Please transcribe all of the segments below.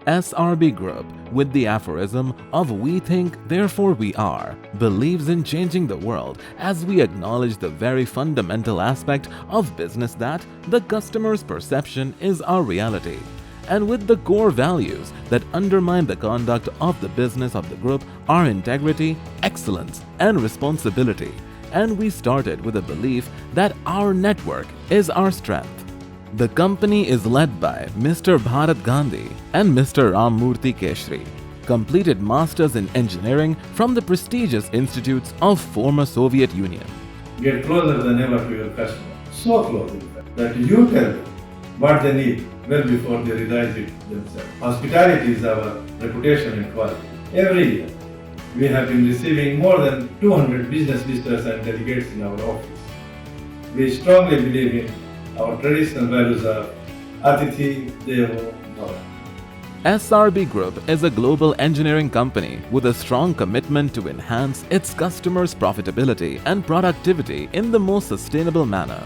SRB Group, with the aphorism of "We think, therefore we are," believes in changing the world as we acknowledge the very fundamental aspect of business that the customer's perception is our reality. And with the core values that undermine the conduct of the business of the group are integrity, excellence, and responsibility. And we started with a belief that our network is our strength. The company is led by Mr. Bharat Gandhi and Mr. Rammurthy Keshri, completed Masters in Engineering from the prestigious institutes of former Soviet Union. Get closer than ever to your customer. So close, in fact, that you tell them what they need well before they realize it themselves. Hospitality is our reputation and quality. Every year, we have been receiving more than 200 business visitors and delegates in our office. We strongly believe in our traditional values of Atithi Devo Bhava. SRB Group is a global engineering company with a strong commitment to enhance its customers' profitability and productivity in the most sustainable manner.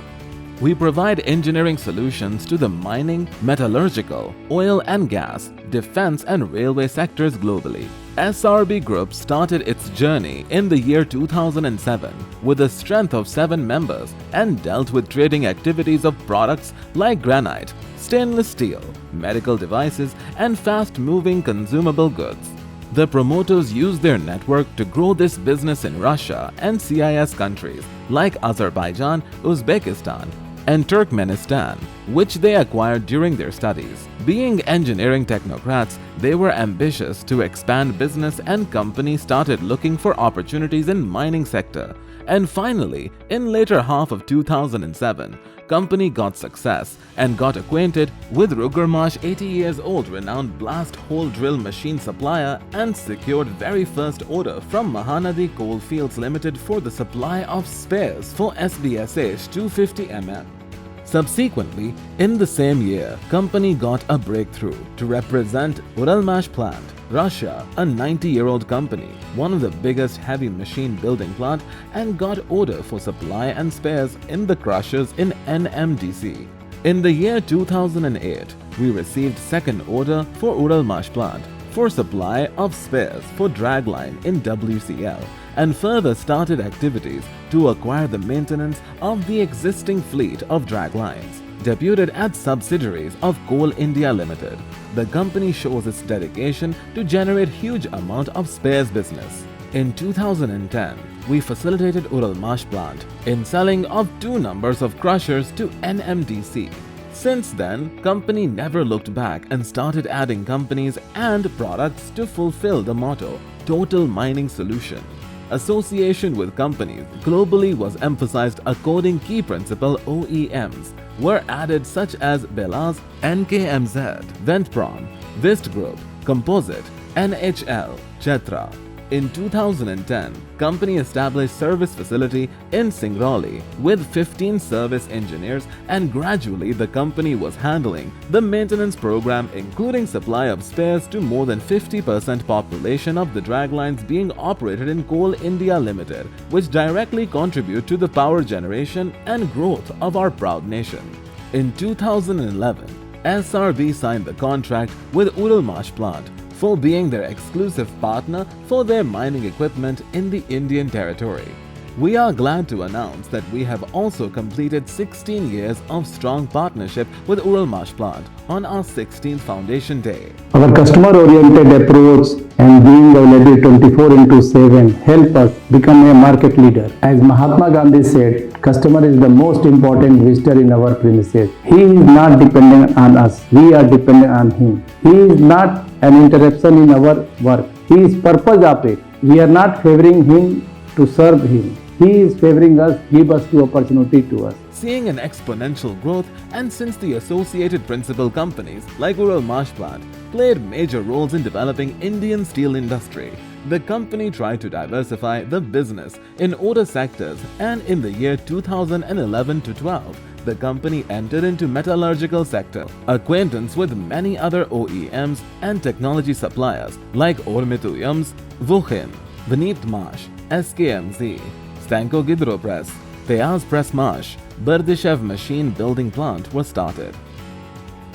We provide engineering solutions to the mining, metallurgical, oil and gas, defense and railway sectors globally. SRB Group started its journey in the year 2007 with a strength of 7 members and dealt with trading activities of products like granite, stainless steel, medical devices, and fast-moving consumable goods. The promoters used their network to grow this business in Russia and CIS countries like Azerbaijan, Uzbekistan, and Turkmenistan, which they acquired during their studies. Being engineering technocrats, they were ambitious to expand business and company started looking for opportunities in mining sector. And finally, in later half of 2007, company got success and got acquainted with Rugermash 80 years old renowned blast hole drill machine supplier and secured very first order from Mahanadi Coalfields Limited for the supply of spares for SBSH 250mm. Subsequently, in the same year, company got a breakthrough to represent Uralmash plant, Russia, a 90-year-old company, one of the biggest heavy machine building plant, and got order for supply and spares in the crushers in NMDC. In the year 2008, we received second order for Uralmash plant for supply of spares for dragline in WCL and further started activities to acquire the maintenance of the existing fleet of draglines. Debuted as subsidiaries of Coal India Limited, the company shows its dedication to generate huge amount of spares business. In 2010, we facilitated Uralmash plant in selling of 2 numbers of crushers to NMDC. Since then, company never looked back and started adding companies and products to fulfill the motto, Total Mining Solution. Association with companies globally was emphasized according key principle OEMs were added such as Belaz, NKMZ, Ventprom, Vist Group, Composite, NHL, Chetra. In 2010, company established service facility in Singrauli with 15 service engineers and gradually the company was handling the maintenance program including supply of spares to more than 50% population of the draglines being operated in Coal India Limited, which directly contribute to the power generation and growth of our proud nation. In 2011, SRB signed the contract with Uralmash plant for being their exclusive partner for their mining equipment in the Indian territory. We are glad to announce that we have also completed 16 years of strong partnership with Uralmash plant on our 16th foundation day. Our customer-oriented approach and being available 24/7 help us become a market leader. As Mahatma Gandhi said, customer is the most important visitor in our premises. He is not dependent on us, we are dependent on him. He is not an interruption in our work. He is purpose of it. We are not favoring him to serve him. He is favoring us, give us the opportunity to us. Seeing an exponential growth, and since the associated principal companies like Uralmash plant played major roles in developing Indian steel industry, the company tried to diversify the business in other sectors, and in the year 2011 to 12, the company entered into metallurgical sector, acquaintance with many other OEMs and technology suppliers like Ormituyams, Vuchin, Vineet Mash, SKMZ, Stanko Gidro Press, Peyaz Press Mash, Berdyshev Machine Building Plant was started.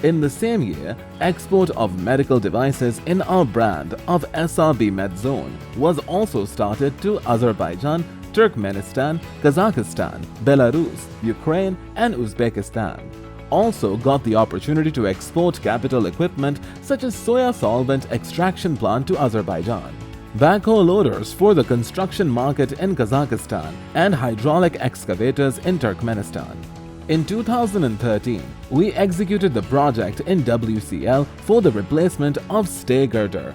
In the same year, export of medical devices in our brand of SRB MedZone was also started to Azerbaijan, Turkmenistan, Kazakhstan, Belarus, Ukraine, and Uzbekistan. Also got the opportunity to export capital equipment such as soya solvent extraction plant to Azerbaijan, backhoe loaders for the construction market in Kazakhstan, and hydraulic excavators in Turkmenistan. In 2013, we executed the project in WCL for the replacement of stay girder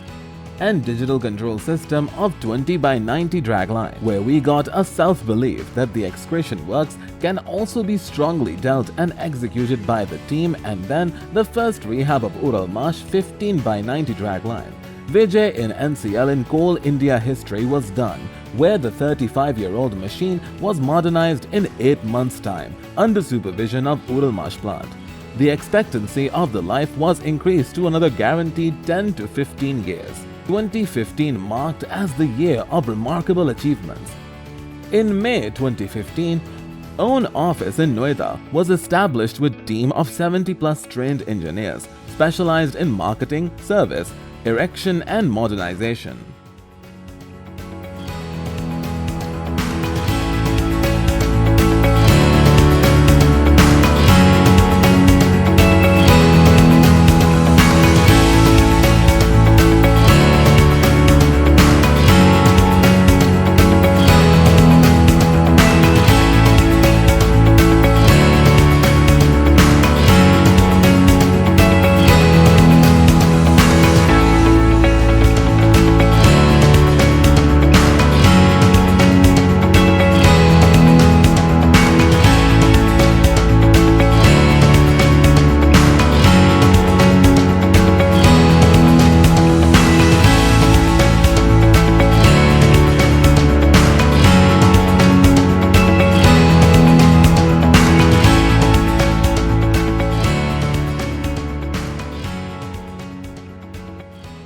and digital control system of 20x90 dragline, where we got a self-belief that the excretion works can also be strongly dealt and executed by the team, and then the first rehab of Uralmash 15x90 dragline. Vijay in NCL in Coal India history was done, where the 35-year-old machine was modernized in 8 months' time under supervision of Uralmash plant. The expectancy of the life was increased to another guaranteed 10 to 15 years. 2015 marked as the year of remarkable achievements. In May 2015, own office in Noida was established with team of 70+ trained engineers specialized in marketing, service, erection and modernization.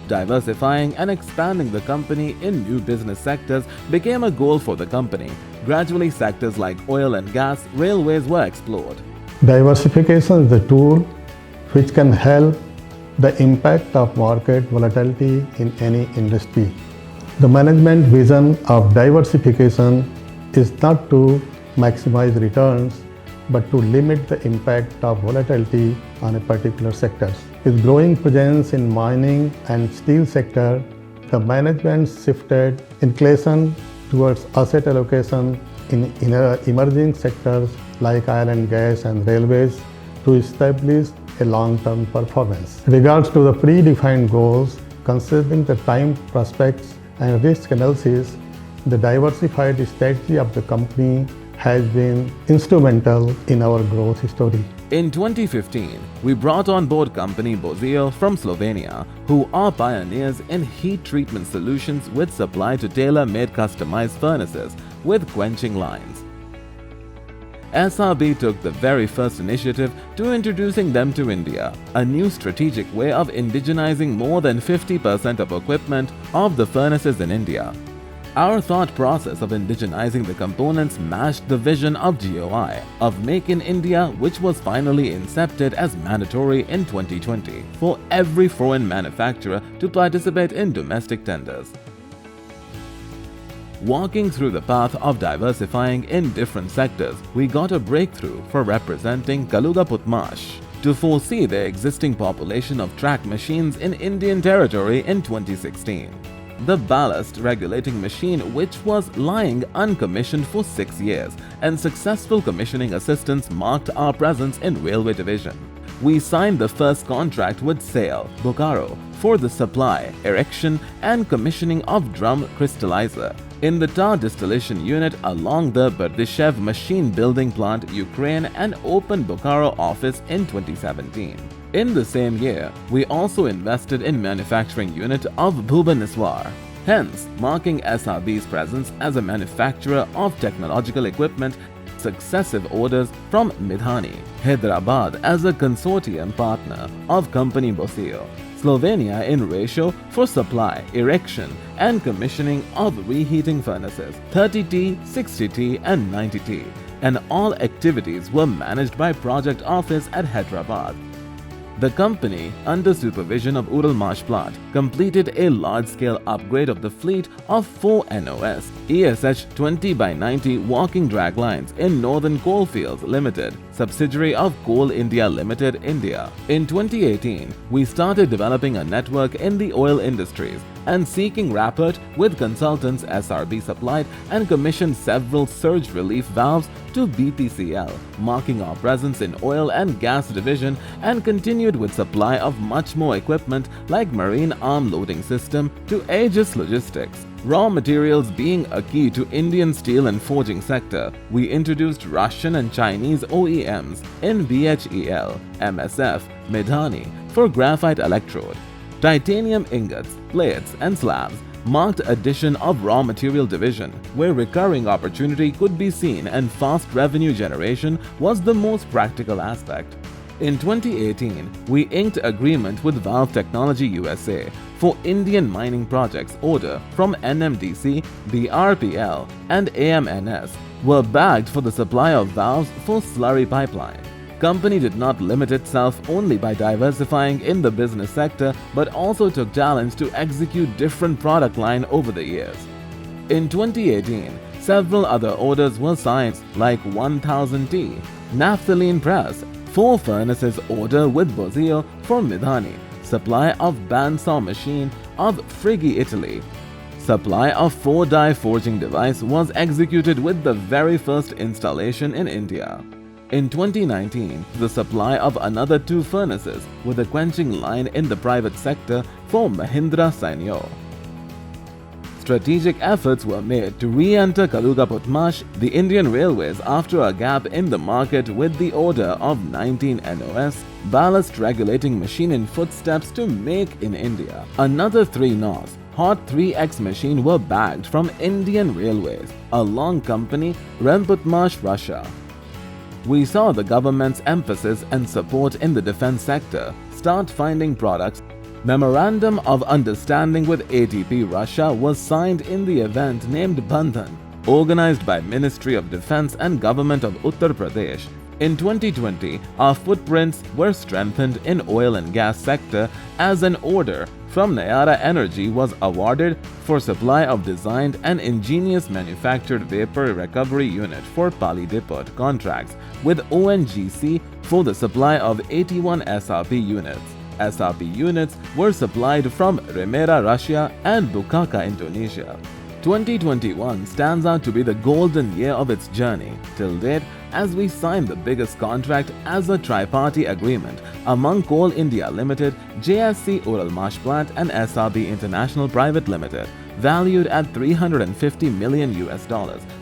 Diversifying and expanding the company in new business sectors became a goal for the company. Gradually, sectors like oil and gas, railways were explored. Diversification is the tool which can help the impact of market volatility in any industry. The management vision of diversification is not to maximize returns, but to limit the impact of volatility on a particular sector. With growing presence in mining and steel sector, the management shifted inclination towards asset allocation in emerging sectors like oil and gas and railways to establish a long-term performance. Regards to the predefined goals, considering the time prospects and risk analysis, the diversified strategy of the company has been instrumental in our growth story. In 2015, we brought on board company Bozio from Slovenia, who are pioneers in heat treatment solutions with supply to tailor-made customized furnaces with quenching lines. SRB took the very first initiative to introducing them to India, a new strategic way of indigenizing more than 50% of equipment of the furnaces in India. Our thought process of indigenizing the components matched the vision of GOI of Make in India, which was finally incepted as mandatory in 2020 for every foreign manufacturer to participate in domestic tenders. Walking through the path of diversifying in different sectors, we got a breakthrough for representing Kaluga Putmash to foresee the existing population of track machines in Indian territory in 2016. The ballast regulating machine, which was lying uncommissioned for 6 years, and successful commissioning assistance marked our presence in Railway Division. We signed the first contract with SAIL, Bokaro, for the supply, erection and commissioning of drum crystallizer in the tar distillation unit along the Berdyshev machine building plant, Ukraine, and opened Bokaro office in 2017. In the same year, we also invested in manufacturing unit of Bhubaneswar, hence marking SRB's presence as a manufacturer of technological equipment. Successive orders from Midhani, Hyderabad as a consortium partner of company Bozio, Slovenia in ratio for supply, erection and commissioning of reheating furnaces 30T, 60T and 90T, and all activities were managed by project office at Hyderabad. The company, under supervision of Uralmarsblatt, completed a large-scale upgrade of the fleet of 4 NOS ESH 20/90 walking drag lines in Northern Coalfields Limited, subsidiary of Coal India Limited, India. In 2018, we started developing a network in the oil industries and seeking rapport with consultants. SRB supplied and commissioned several surge relief valves to BPCL, marking our presence in oil and gas division, and continued with supply of much more equipment like marine arm loading system to Aegis Logistics. Raw materials being a key to Indian steel and forging sector, we introduced Russian and Chinese OEMs in BHEL, MSF, Medhani for graphite electrode. Titanium ingots, plates and slabs marked addition of raw material division, where recurring opportunity could be seen and fast revenue generation was the most practical aspect. In 2018, we inked agreement with Valve Technology USA for Indian mining projects. Order from NMDC, BRPL and AMNS were bagged for the supply of valves for slurry pipeline. Company did not limit itself only by diversifying in the business sector, but also took challenge to execute different product line over the years. In 2018, several other orders were signed like 1000T, naphthalene press, 4 furnaces order with Bozio for Midhani, supply of bandsaw machine of Friggi, Italy. Supply of 4-die forging device was executed with the very first installation in India. In 2019, the supply of another 2 furnaces with a quenching line in the private sector for Mahindra Sanyo. Strategic efforts were made to re-enter Kalugaputmash, the Indian Railways, after a gap in the market with the order of 19 NOS ballast regulating machine in footsteps to make in India. Another 3 NOS Hot 3X machine were bagged from Indian Railways, a long company, Remputmash, Russia. We saw the government's emphasis and support in the defense sector start finding products. Memorandum of Understanding with ATP Russia was signed in the event named Bandhan, organized by Ministry of Defense and Government of Uttar Pradesh. In 2020, our footprints were strengthened in oil and gas sector as an order from Nayara Energy was awarded for supply of designed and ingenious manufactured vapor recovery unit for Pali Depot contracts with ONGC for the supply of 81 SRB units. SRB units were supplied from Remera, Russia and Bukaka, Indonesia. 2021 stands out to be the golden year of its journey till date, as we signed the biggest contract as a tri-party agreement among Coal India Limited, JSC Uralmarsblatt and SRB International Private Limited, valued at $350 million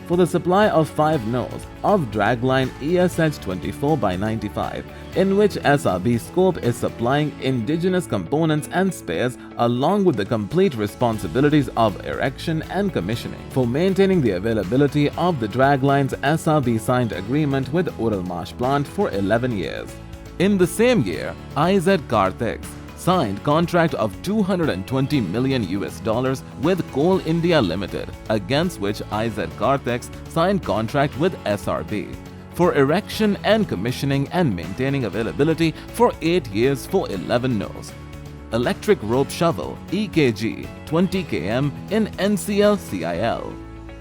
for the supply of 5 nodes of dragline ESH 24/95, in which SRB scope is supplying indigenous components and spares along with the complete responsibilities of erection and commissioning. For maintaining the availability of the draglines, SRB signed agreement with Uralmarsblatt for 11 years. In the same year, IZ Kartex signed contract of $220 million with Coal India Limited, against which IZ Kartex signed contract with SRB for erection and commissioning and maintaining availability for 8 years for 11 nodes. Electric rope shovel EKG 20 km in NCL CIL.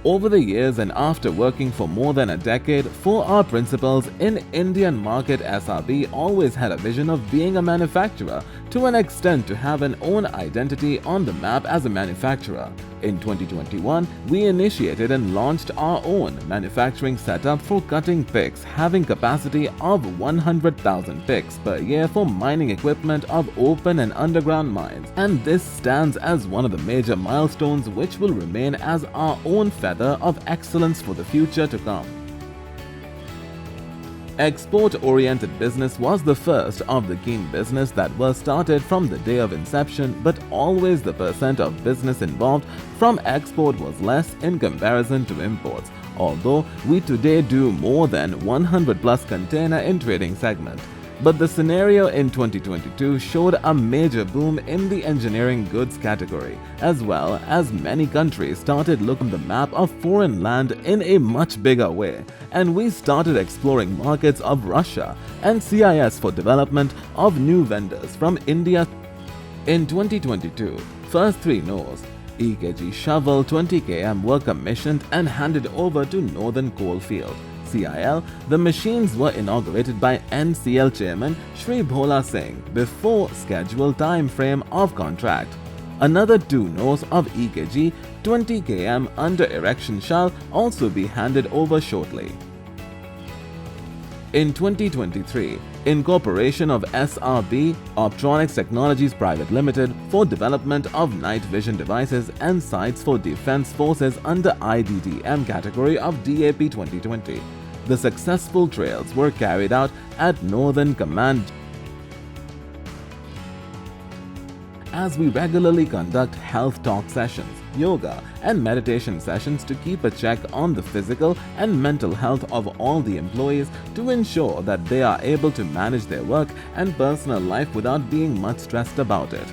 Over the years and after working for more than a decade for our principals in Indian market, SRB always had a vision of being a manufacturer, to an extent to have an own identity on the map as a manufacturer. In 2021, we initiated and launched our own manufacturing setup for cutting picks, having capacity of 100,000 picks per year for mining equipment of open and underground mines, and this stands as one of the major milestones which will remain as our own feather of excellence for the future to come. Export-oriented business was the first of the keen business that was started from the day of inception, but always the percent of business involved from export was less in comparison to imports, although we today do more than 100 plus container in trading segment. But the scenario in 2022 showed a major boom in the engineering goods category, as well as many countries started looking at the map of foreign land in a much bigger way, and we started exploring markets of Russia and CIS for development of new vendors from India. In 2022, first 3 no's, EKG shovel 20 km were commissioned and handed over to Northern Coalfield. CIL, the machines were inaugurated by NCL chairman Shri Bhola Singh before scheduled time frame of contract. Another 2 no's of EKG 20 km under erection shall also be handed over shortly. In 2023, incorporation of SRB Optronics Technologies Private Limited for development of night vision devices and sights for defense forces under IDDM category of DAP 2020. The successful trials were carried out at Northern Command. As we regularly conduct health talk sessions, yoga and meditation sessions to keep a check on the physical and mental health of all the employees to ensure that they are able to manage their work and personal life without being much stressed about it.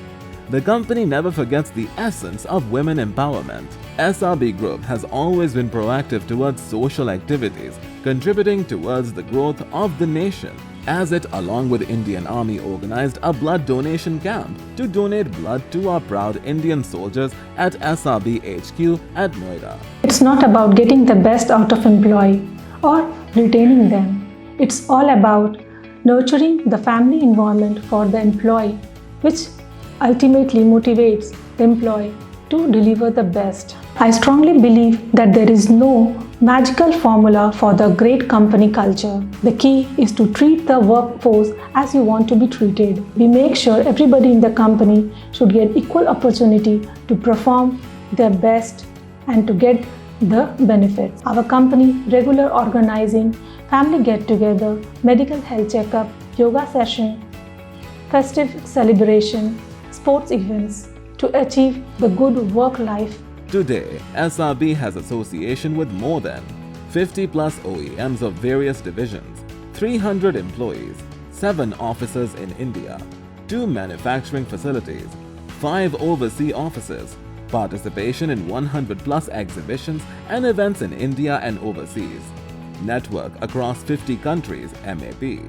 The company never forgets the essence of women empowerment. SRB Group has always been proactive towards social activities, contributing towards the growth of the nation, as it, along with Indian Army, organized a blood donation camp to donate blood to our proud Indian soldiers at SRB HQ at Noida. It's not about getting the best out of employee or retaining them. It's all about nurturing the family environment for the employee, which ultimately motivates the employee to deliver the best. I strongly believe that there is no magical formula for the great company culture. The key is to treat the workforce as you want to be treated. We make sure everybody in the company should get equal opportunity to perform their best and to get the benefits. Our company regular organizing, family get-together, medical health checkup, yoga session, festive celebration, sports events to achieve the good work life. Today, SRB has association with more than 50 plus OEMs of various divisions, 300 employees, 7 offices in India, 2 manufacturing facilities, 5 overseas offices, participation in 100 plus exhibitions and events in India and overseas, network across 50 countries MAP.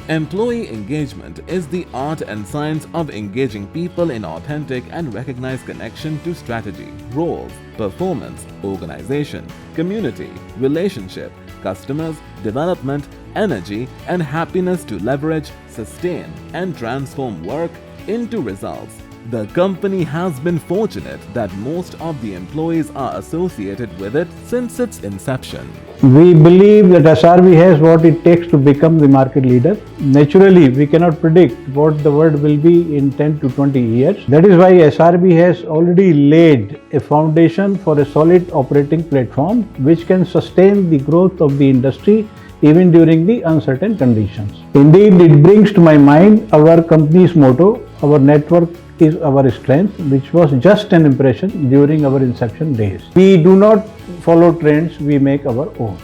Employee engagement is the art and science of engaging people in authentic and recognized connection to strategy, roles, performance, organization, community, relationship, customers, development, energy, and happiness to leverage, sustain, and transform work into results. The company has been fortunate that most of the employees are associated with it since its inception. We believe that SRB has what it takes to become the market leader. Naturally, we cannot predict what the world will be in 10 to 20 years. That is why SRB has already laid a foundation for a solid operating platform which can sustain the growth of the industry even during the uncertain conditions. Indeed, it brings to my mind our company's motto, our network is our strength, which was just an impression during our inception days. We do not follow trends, we make our own.